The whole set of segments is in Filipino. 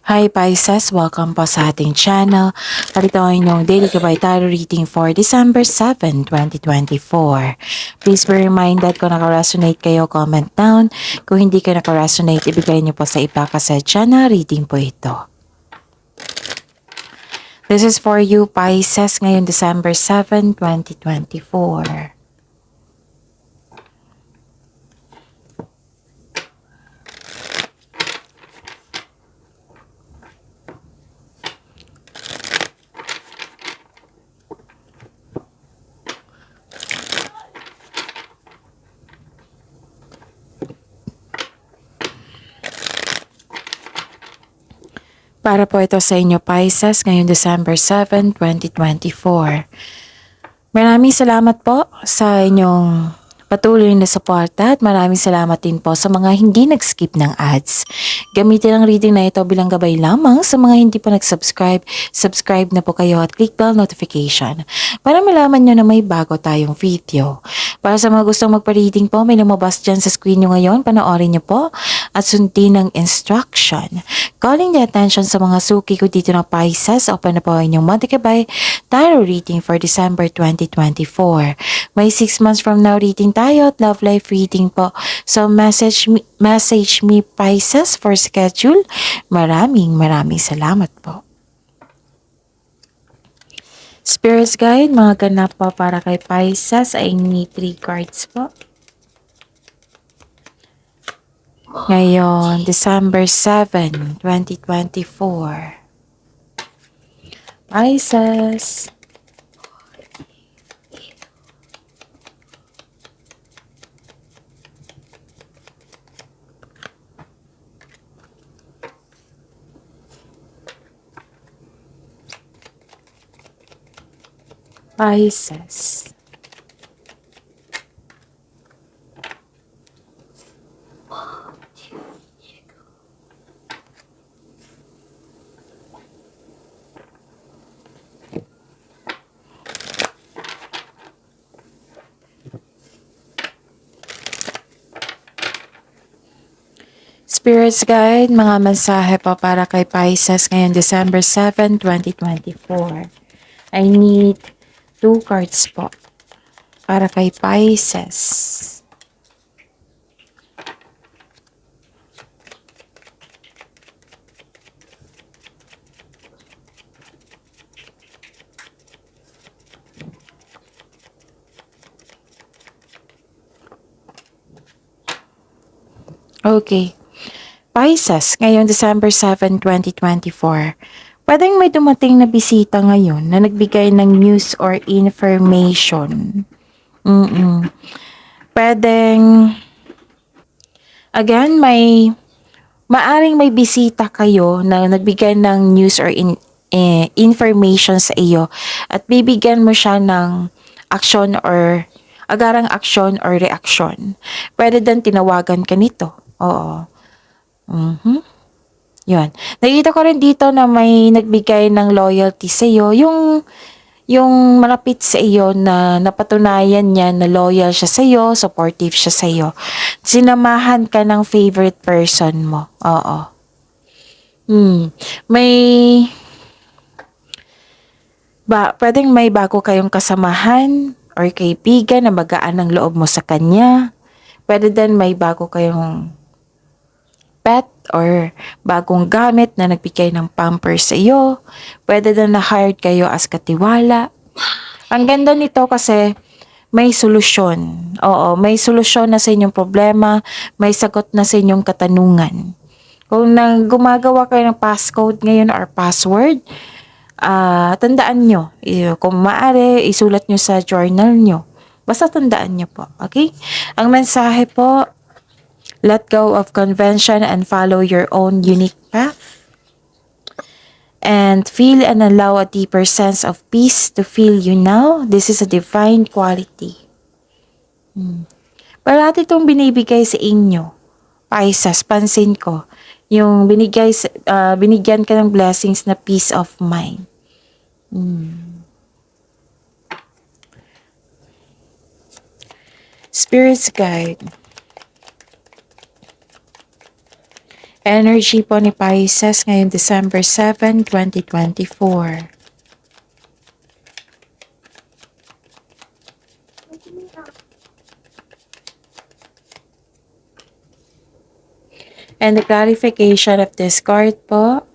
Hi Pisces! Welcome po sa ating channel. At ito ang inyong daily gabay tarot reading for December 7, 2024. Please be reminded kung naka-resonate kayo, comment down. Kung hindi kayo naka-resonate, ibigay niyo po sa iba kasi channel reading po ito. This is for you Pisces ngayon December 7, 2024. Para po ito sa inyo Pisces ngayong December 7, 2024. Maraming salamat po sa inyong patuloy na suporta at maraming salamat din po sa mga hindi nag-skip ng ads. Gamitin ang reading na ito bilang gabay lamang sa mga hindi pa nag-subscribe. Subscribe na po kayo at click bell notification para malaman nyo na may bago tayong video. Para sa mga gustong magpa-reading po, may lumabas dyan sa screen nyo ngayon. Panoorin nyo po at sundin ang instruction. Calling the attention sa mga suki ko dito ng Pisces. Open na po ang inyong monthly gabay tarot reading for December 2024. May 6 months from now reading tayo at love life reading po. So message me Pisces for schedule. Maraming salamat po. Spirits Guide, mga ganap po para kay Pisces ay need 3 cards po. Ngayon, December 7, 2024. Pisces. Pisces. Spirits Guide, mga mensahe po para kay Pisces ngayon December 7, 2024. I need 2 cards po para kay Pisces. Okay. Pisces, ngayong December 7, 2024. Pwedeng may dumating na bisita ngayon na nagbigay ng news or information. Pwedeng, again, maaring may bisita kayo na nagbigay ng news or information sa iyo at bibigyan mo siya ng action or agarang action or reaction. Pwede din tinawagan ka nito. Oo. Yun. Nakita ko rin dito na may nagbigay ng loyalty sa iyo. Yung malapit sa iyo na napatunayan niya na loyal siya sa iyo, supportive siya sa iyo. Sinamahan ka ng favorite person mo. Oo. May pwedeng may bago kayong kasamahan or kaibigan na magaan ng loob mo sa kanya. Pwede din may bago kayong pet or bagong gamit na nagbigay ng pampers sa iyo. Pwede din na hired kayo as katiwala. Ang ganda nito kasi may solusyon. Oo, may solusyon na sa inyong problema, may sagot na sa inyong katanungan. Kung gumagawa kayo ng passcode ngayon or password, tandaan nyo. Kung maaari, isulat nyo sa journal nyo. Basta tandaan nyo po. Okay? Ang mensahe po, let go of convention and follow your own unique path. And feel and allow a deeper sense of peace to fill you now. This is a divine quality. Parati itong binibigay sa inyo. Pisces, pansin ko. Yung binigyan ka ng blessings na peace of mind. Spirits Guide. Energy po ni Pisces ngayong December 7, 2024. And the clarification of this card po.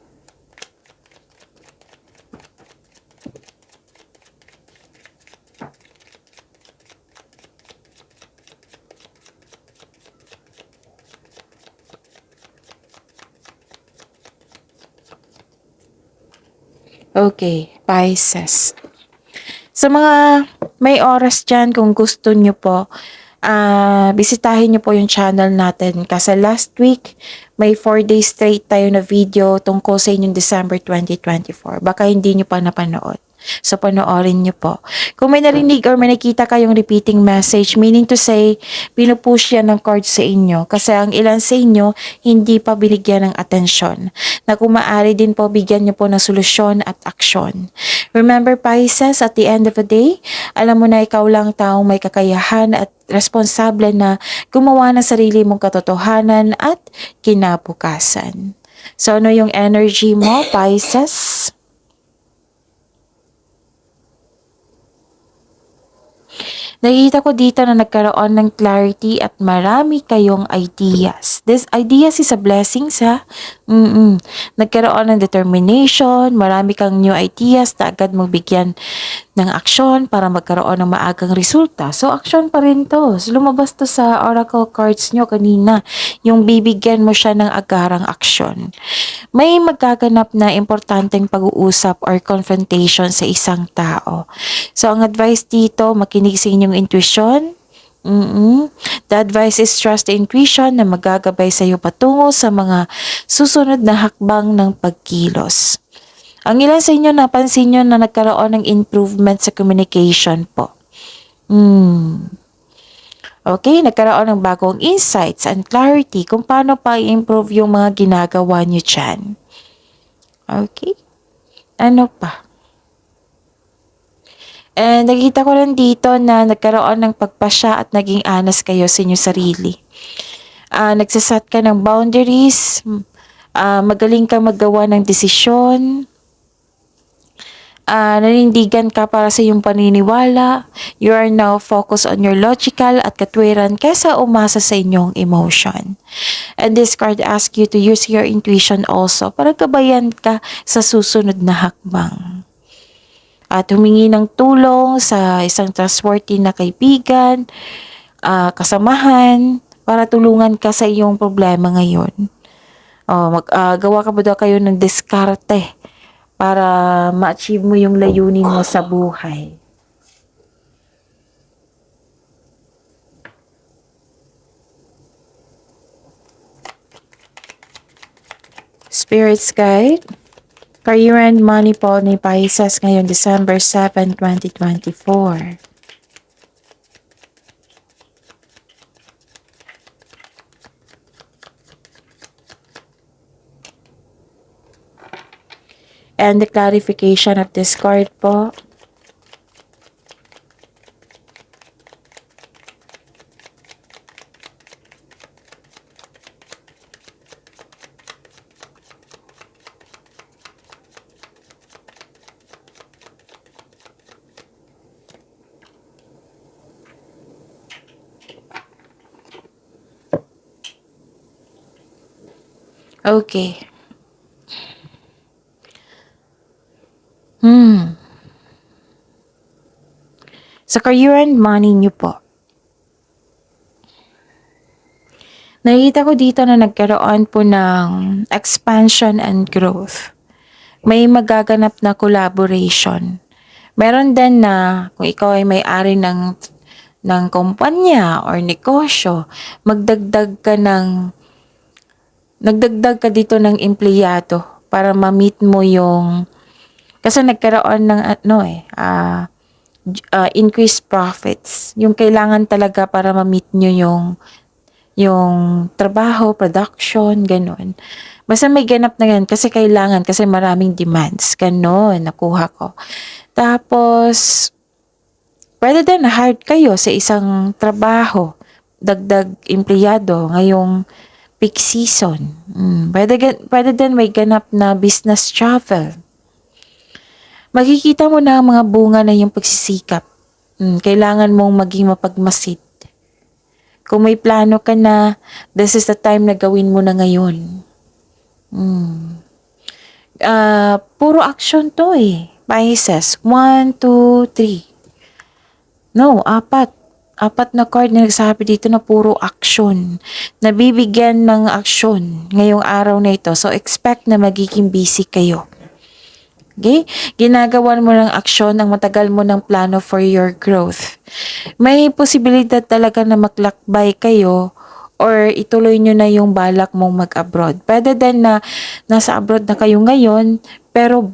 Okay, Pisces. Sa mga may oras dyan, kung gusto nyo po, bisitahin nyo po yung channel natin. Kasi last week, may 4 days straight tayo na video tungkol sa inyong December 2024. Baka hindi nyo pa napanood. So, panoorin nyo po. Kung may narinig or may nakita kayong repeating message, meaning to say, pinupush yan ng card sa inyo. Kasi ang ilan sa inyo, hindi pa binigyan ng atensyon. Na kung maaari din po, bigyan nyo po ng solusyon at aksyon. Remember, Pisces, at the end of the day, alam mo na ikaw lang taong may kakayahan at responsable na gumawa ng sarili mong katotohanan at kinabukasan. So, ano yung energy mo, Pisces? Nakikita ko dito na nagkaroon ng clarity at marami kayong ideas. This ideas is a blessing sa nagkaroon ng determination, marami kang new ideas na agad mong bigyan ng aksyon para magkaroon ng maagang resulta. So, aksyon pa rin to. So, lumabas to sa oracle cards nyo kanina. Yung bibigyan mo siya ng agarang aksyon. May magaganap na importanteng pag-uusap or confrontation sa isang tao. So, ang advice dito, makinig sa inyong intuition. The advice is trust the intuition na magagabay sa iyo patungo sa mga susunod na hakbang ng pagkilos. Ang ilan sa inyo napansin nyo na nagkaroon ng improvement sa communication po. Okay, nagkaroon ng bagong insights and clarity kung paano pa i-improve yung mga ginagawa nyo dyan. Okay, ano pa? And nakita ko rin dito na nagkaroon ng pagpasya at naging honest kayo sa inyong sarili. Nagsasat ka ng boundaries, magaling kang maggawa ng desisyon, nanindigan ka para sa iyong paniniwala, you are now focused on your logical at katwiran kaysa umasa sa inyong emotion. And this card asks you to use your intuition also para gabayan ka sa susunod na hakbang. At humingi ng tulong sa isang trustworthy na kaibigan, kasamahan, para tulungan ka sa iyong problema ngayon. Gawa ka ba daw kayo ng diskarte para ma-achieve mo yung layunin mo sa buhay. Spirits Guide, Career and Money po ni Pisces ngayong December 7, 2024. And the clarification of this card po. Okay. Sa career and money niyo po. Nakita ko dito na nagkaroon po ng expansion and growth. May magaganap na collaboration. Meron din na kung ikaw ay may-ari ng kumpanya or negosyo, nagdagdag ka dito ng empleyado para ma-meet mo yung, kasi nagkaroon ng increased profits. Yung kailangan talaga para ma-meet nyo yung trabaho, production, ganun. Basta may ganap na yan kasi kailangan, kasi maraming demands. Ganun, nakuha ko. Tapos, pwede din na-hired kayo sa isang trabaho, dagdag empleyado. Ngayong peak season. Pwede din may ganap na business travel. Makikita mo na ang mga bunga na yung pagsisikap. Kailangan mong maging mapagmasid. Kung may plano ka na, this is the time na gawin mo na ngayon. Puro action to eh. Pisces, 1, 2, 3. No, apat. Apat na card na nagsasabi dito na puro action. Nabibigyan ng action ngayong araw na ito. So, expect na magiging busy kayo. Okay? Ginagawan mo ng aksyon ang matagal mo ng plano for your growth. May posibilidad talaga na maglakbay kayo or ituloy nyo na yung balak mong mag-abroad. Pwede din na nasa abroad na kayo ngayon, pero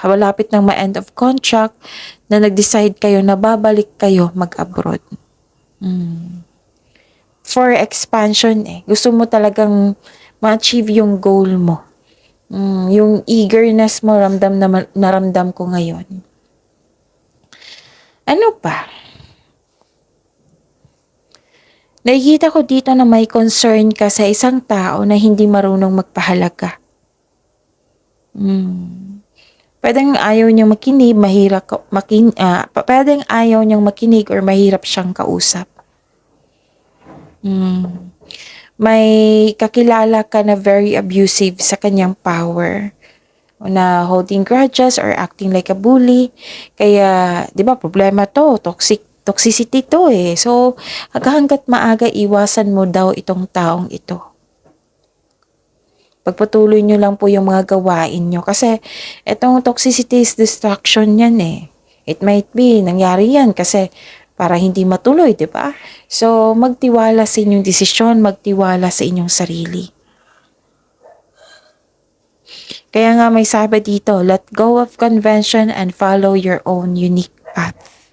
malapit ng ma-end of contract na nag-decide kayo na babalik kayo mag-abroad. For expansion Gusto mo talagang ma-achieve yung goal mo. Yung eagerness mo, naramdam ko ngayon. Ano pa? Nakikita ko dito na may concern ka sa isang tao na hindi marunong magpahalaga. Pwedeng ayaw niyang makinig, pwedeng ayaw niyang makinig or mahirap siyang kausap. May kakilala ka na very abusive sa kanyang power, na holding grudges or acting like a bully. Kaya, di ba, problema to, toxicity to So, hanggat maaga, iwasan mo daw itong taong ito. Pagpatuloy nyo lang po yung mga gawain nyo. Kasi, itong toxicity is distraction yan It might be, nangyari yan kasi para hindi matuloy, di ba? So, magtiwala sa inyong desisyon, magtiwala sa inyong sarili. Kaya nga may sabi dito, let go of convention and follow your own unique path.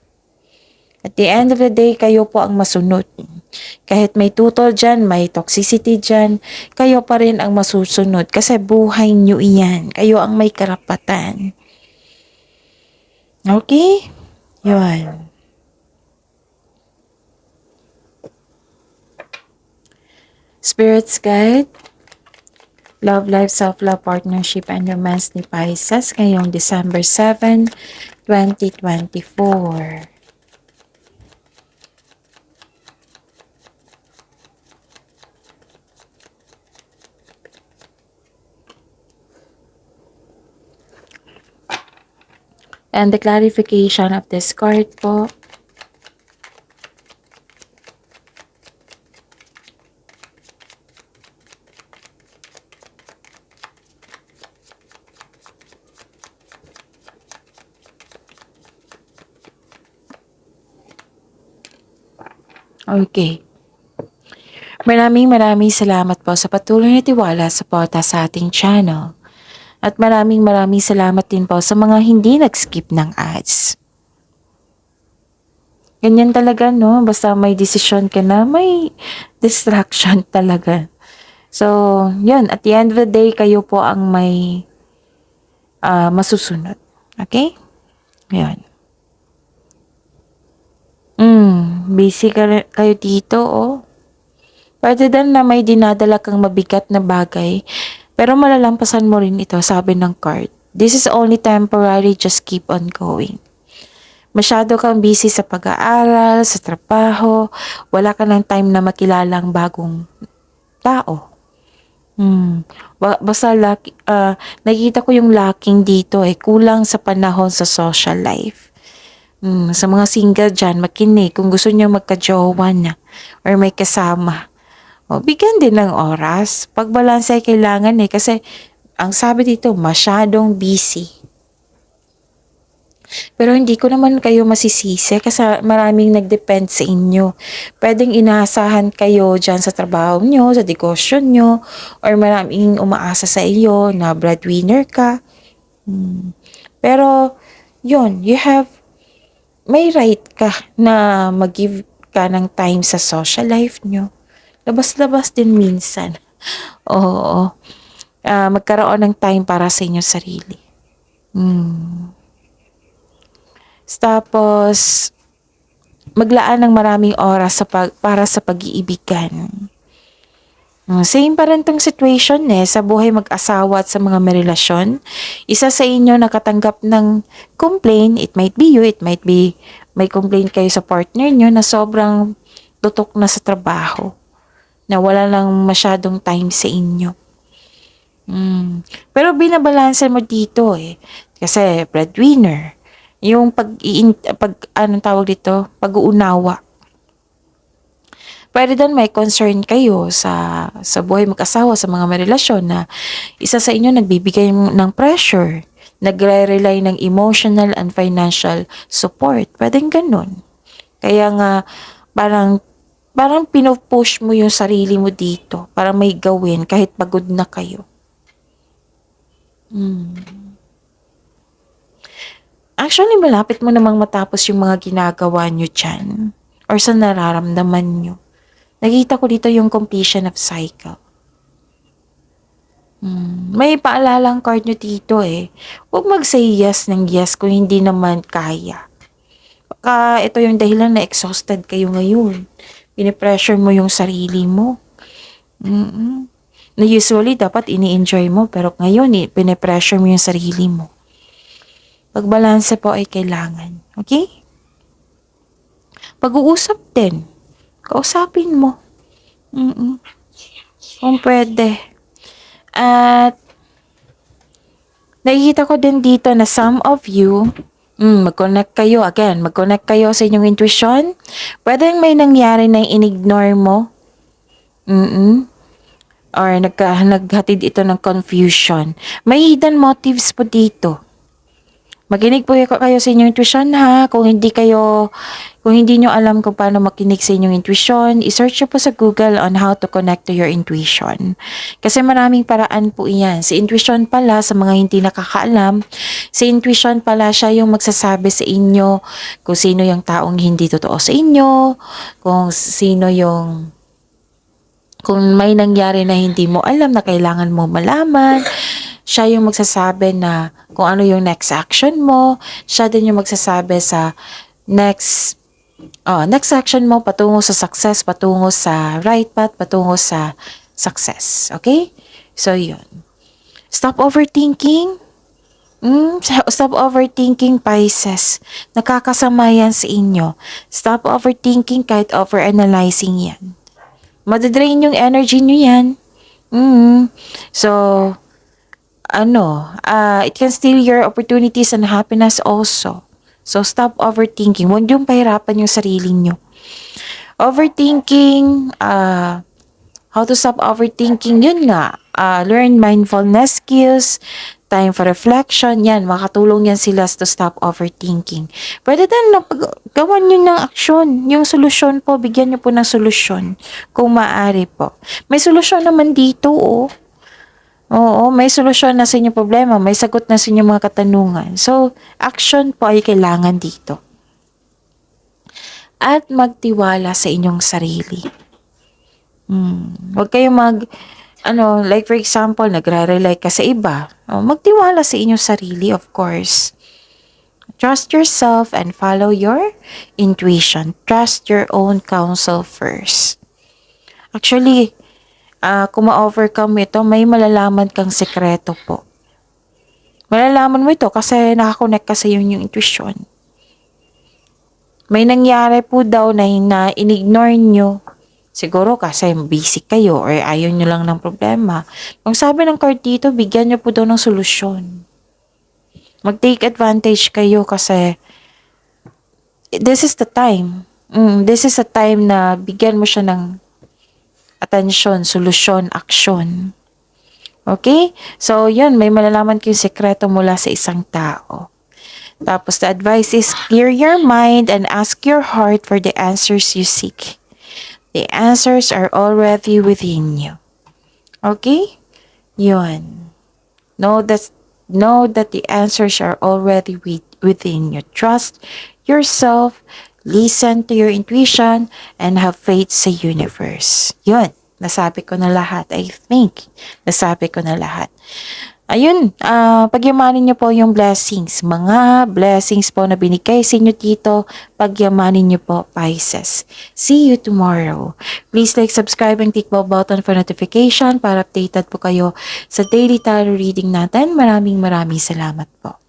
At the end of the day, kayo po ang masunod. Kahit may tutol dyan, may toxicity dyan, kayo pa rin ang masusunod kasi buhay nyo iyan. Kayo ang may karapatan. Okay? Yun. Spirits Guide, Love Life, Self-Love, Partnership, and Romance ni Pisces ngayong December 7, 2024. And the clarification of this card po. Okay. Maraming salamat po sa patuloy na tiwala sa suporta sa ating channel. At maraming salamat din po sa mga hindi nag-skip ng ads. Ganyan talaga, no? Basta may decision ka na, may distraction talaga. So, yun. At the end of the day, kayo po ang may masusunod. Okay? Yun. Busy kayo dito, Pwede din na may dinadala kang mabigat na bagay, pero malalampasan mo rin ito, sabi ng card. This is only temporary, just keep on going. Masyado kang busy sa pag-aaral, sa trabaho, wala ka ng time na makilala ang bagong tao. Basta nakikita ko yung lacking dito kulang sa panahon sa social life. Sa mga single dyan, makinig kung gusto nyo magka-jowa na or may kasama. Bigyan din ng oras. Pagbalanse ay kailangan kasi ang sabi dito, masyadong busy. Pero hindi ko naman kayo masisisi kasi maraming nagdepend sa inyo. Pwedeng inaasahan kayo dyan sa trabaho nyo, sa negosyo nyo, or maraming umaasa sa iyo na breadwinner ka. Pero, yun, may right ka na mag-give ka ng time sa social life nyo. Labas-labas din minsan. Oo. Magkaroon ng time para sa inyong sarili. Tapos, maglaan ng maraming oras para sa pag-iibigan. Same pa rin tong situation sa buhay mag-asawa at sa mga may relasyon. Isa sa inyo nakatanggap ng complaint, it might be you, it might be may complaint kayo sa partner nyo na sobrang tutok na sa trabaho, na wala lang masyadong time sa inyo. Pero binabalanse mo dito kasi breadwinner. Yung anong tawag dito? Pag-uunawa. Pwede doon may concern kayo sa buhay mag-asawa, sa mga may relasyon na isa sa inyo nagbibigay ng pressure, nagre-rely ng emotional and financial support. Pwedeng ganun. Kaya nga, parang pinupush mo yung sarili mo dito para may gawin kahit pagod na kayo. Actually, malapit mo namang matapos yung mga ginagawa nyo dyan or sa nararamdaman nyo. Nakita ko dito yung completion of cycle. May paalalang card nyo dito Huwag mag-say yes ng yes kung hindi naman kaya. Baka ito yung dahilan na exhausted kayo ngayon. Pinipressure mo yung sarili mo. Na usually dapat ini-enjoy mo pero ngayon pinipressure mo yung sarili mo. Pagbalanse po ay kailangan. Okay? Pag-uusap din. Kausapin mo. Kung pwede. At nakikita ko din dito na some of you, mag-connect kayo sa inyong intuition. Pwedeng may nangyari na in-ignore mo. Or naghatid ito ng confusion. May hidden motives po dito. Makinig po kayo sa inyong intuition kung hindi nyo alam kung paano makinig sa inyong intuition, i-search nyo po sa Google on how to connect to your intuition. Kasi maraming paraan po iyan. Si intuition pala, sa mga hindi nakakaalam, si intuition pala siya yung magsasabi sa inyo kung sino yung taong hindi totoo sa inyo, kung may nangyari na hindi mo alam na kailangan mo malaman. Siya yung magsasabi na kung ano yung next action mo. Siya din yung magsasabi sa next action mo patungo sa success, patungo sa right path, patungo sa success. Okay? So, yun. Stop overthinking. Stop overthinking, Pisces. Nakakasama yan sa inyo. Stop overthinking kahit overanalyzing yan. Madadrain yung energy nyo yan. So, it can steal your opportunities and happiness also. So, stop overthinking. Huwag niyong pahirapan yung sarili niyo. Overthinking, how to stop overthinking, yun nga. Learn mindfulness skills, time for reflection, yan, makatulong yan sila to stop overthinking. Pwede din na gawan nyo ng aksyon. Yung solusyon po, bigyan nyo po ng solusyon. Kung maaari po. May solusyon naman dito, Oo, may solusyon na sa inyong problema, may sagot na sa inyong mga katanungan. So, action po ay kailangan dito. At magtiwala sa inyong sarili. Huwag kayong like for example, nagre-rely ka sa iba. Magtiwala sa inyong sarili, of course. Trust yourself and follow your intuition. Trust your own counsel first. Actually, kung ma-overcome ito, may malalaman kang sekreto po. Malalaman mo ito kasi nakakonect ka sa yung intuition. May nangyari po daw na in-ignore nyo. Siguro kasi busy kayo or ayaw nyo lang ng problema. Kung sabi ng card dito, bigyan nyo po daw ng solusyon. Mag-take advantage kayo kasi this is the time. This is the time na bigyan mo siya ng atensyon, solusyon, aksyon. Okay? So, yun, may malalaman kayong sekreto mula sa isang tao. Tapos, the advice is clear your mind and ask your heart for the answers you seek. The answers are already within you. Okay? Yun. Know that the answers are already within you. Trust yourself. Listen to your intuition and have faith sa universe. Yun, nasabi ko na lahat. I think, nasabi ko na lahat. Ayun, pagyamanin niyo po yung blessings. Mga blessings po na binigay sa inyo dito, pagyamanin niyo po, Pisces. See you tomorrow. Please like, subscribe, and click bell button for notification para updated po kayo sa daily tarot reading natin. Maraming salamat po.